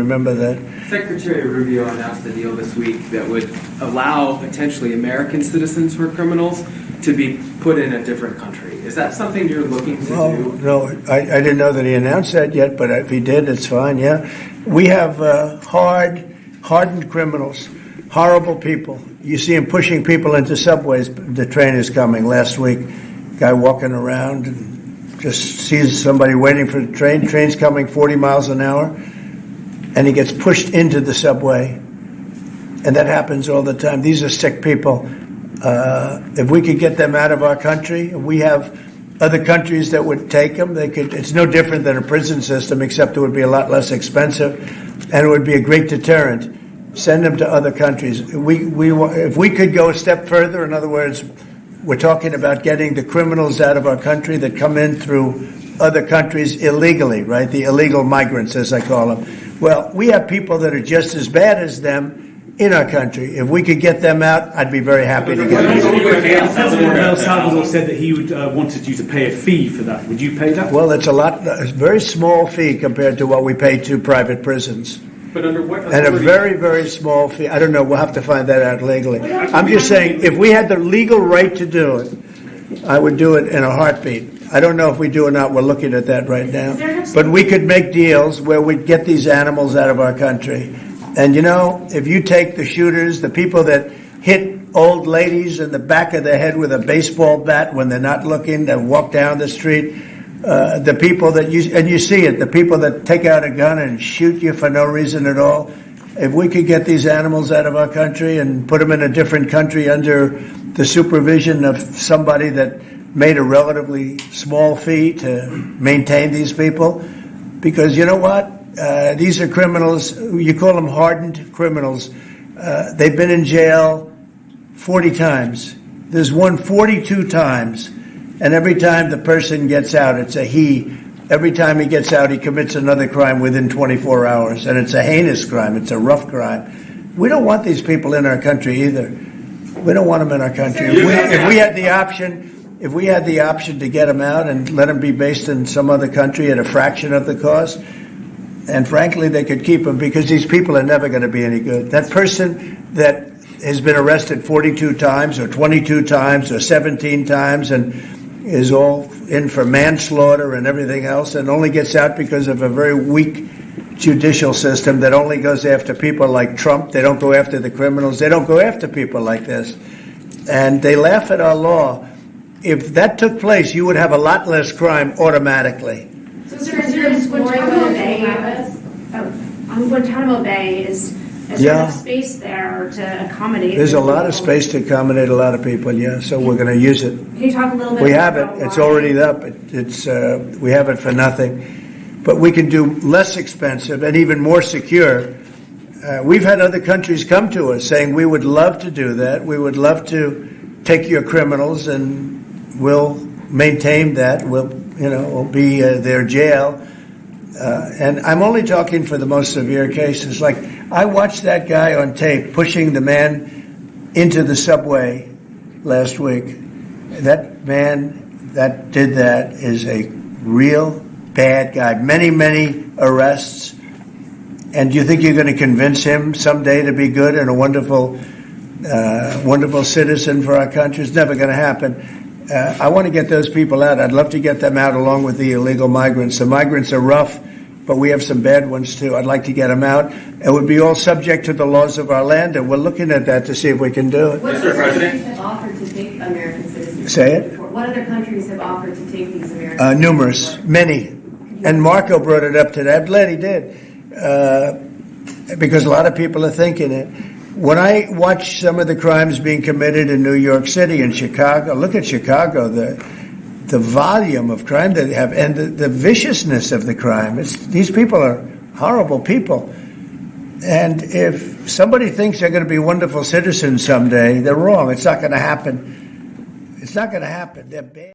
remember that. Secretary Rubio announced a deal this week that would allow potentially American citizens who are criminals to be put in a different country. Is that something you're looking to do? No, I didn't know that he announced that yet, but if he did, it's fine, yeah. We have hardened criminals, horrible people. You see them pushing people into subways. The train is coming. Last week, guy walking around and just sees somebody waiting for the train. Train's coming 40 miles an hour, and he gets pushed into the subway. And that happens all the time. These are sick people. If we could get them out of our country, we have other countries that would take them. They could. It's no different than a prison system, except it would be a lot less expensive, and it would be a great deterrent. Send them to other countries. If we could go a step further, in other words, we're talking about getting the criminals out of our country that come in through other countries illegally, right? The illegal migrants, as I call them. Well, we have people that are just as bad as them in our country. If we could get them out, I'd be very happy to get them out. President El Salvador said that he would wanted you to pay a fee for that. Would you pay that? Well, it's a very small fee compared to what we pay to private prisons. But under what And a very, very small fee. I don't know. We'll have to find that out legally. I'm just saying, if we had the legal right to do it, I would do it in a heartbeat. I don't know if we do or not. We're looking at that right now. But we could make deals where we'd get these animals out of our country. And, you know, if you take the shooters, the people that hit old ladies in the back of the head with a baseball bat when they're not looking, that walk down the street, the people that you see it, the people that take out a gun and shoot you for no reason at all. If we could get these animals out of our country and put them in a different country under the supervision of somebody that made a relatively small fee to maintain these people, because you know what? These are criminals. You call them hardened criminals. They've been in jail 40 times. There's one 42 times. And every time the person gets out, it's a he. Every time he gets out, he commits another crime within 24 hours. And it's a heinous crime. It's a rough crime. We don't want these people in our country either. We don't want them in our country. If we had the option to get them out and let them be based in some other country at a fraction of the cost, and frankly, they could keep them because these people are never going to be any good. That person that has been arrested 42 times or 22 times or 17 times and is all in for manslaughter and everything else and only gets out because of a very weak judicial system that only goes after people like Trump. They don't go after the criminals. They don't go after people like this. And they laugh at our law. If that took place, you would have a lot less crime automatically. So, sir, Guantanamo Bay is there enough space there to accommodate? There's a lot of space to accommodate a lot of people, yeah, so we're going to use it. Can you talk a little bit We have it. about It's why? already up. We have it for nothing. But we can do less expensive and even more secure. We've had other countries come to us saying, we would love to do that. We would love to take your criminals and we'll maintain that. We'll be their jail. And I'm only talking for the most severe cases. Like, I watched that guy on tape pushing the man into the subway last week. That man that did that is a real bad guy. Many, many arrests. And do you think you're going to convince him someday to be good and a wonderful citizen for our country? It's never going to happen. I want to get those people out. I'd love to get them out along with the illegal migrants. The migrants are rough, but we have some bad ones too. I'd like to get them out. It would be all subject to the laws of our land, and we're looking at that to see if we can do it. What other countries have offered to take American citizens? Say it? What other countries have offered to take these Americans? Numerous, many. And Marco brought it up today. I'm glad he did, because a lot of people are thinking it. When I watch some of the crimes being committed in New York City and Chicago, look at Chicago, the volume of crime that they have and the viciousness of the crime. These people are horrible people. And if somebody thinks they're going to be wonderful citizens someday, they're wrong. It's not going to happen. It's not going to happen. They're bad.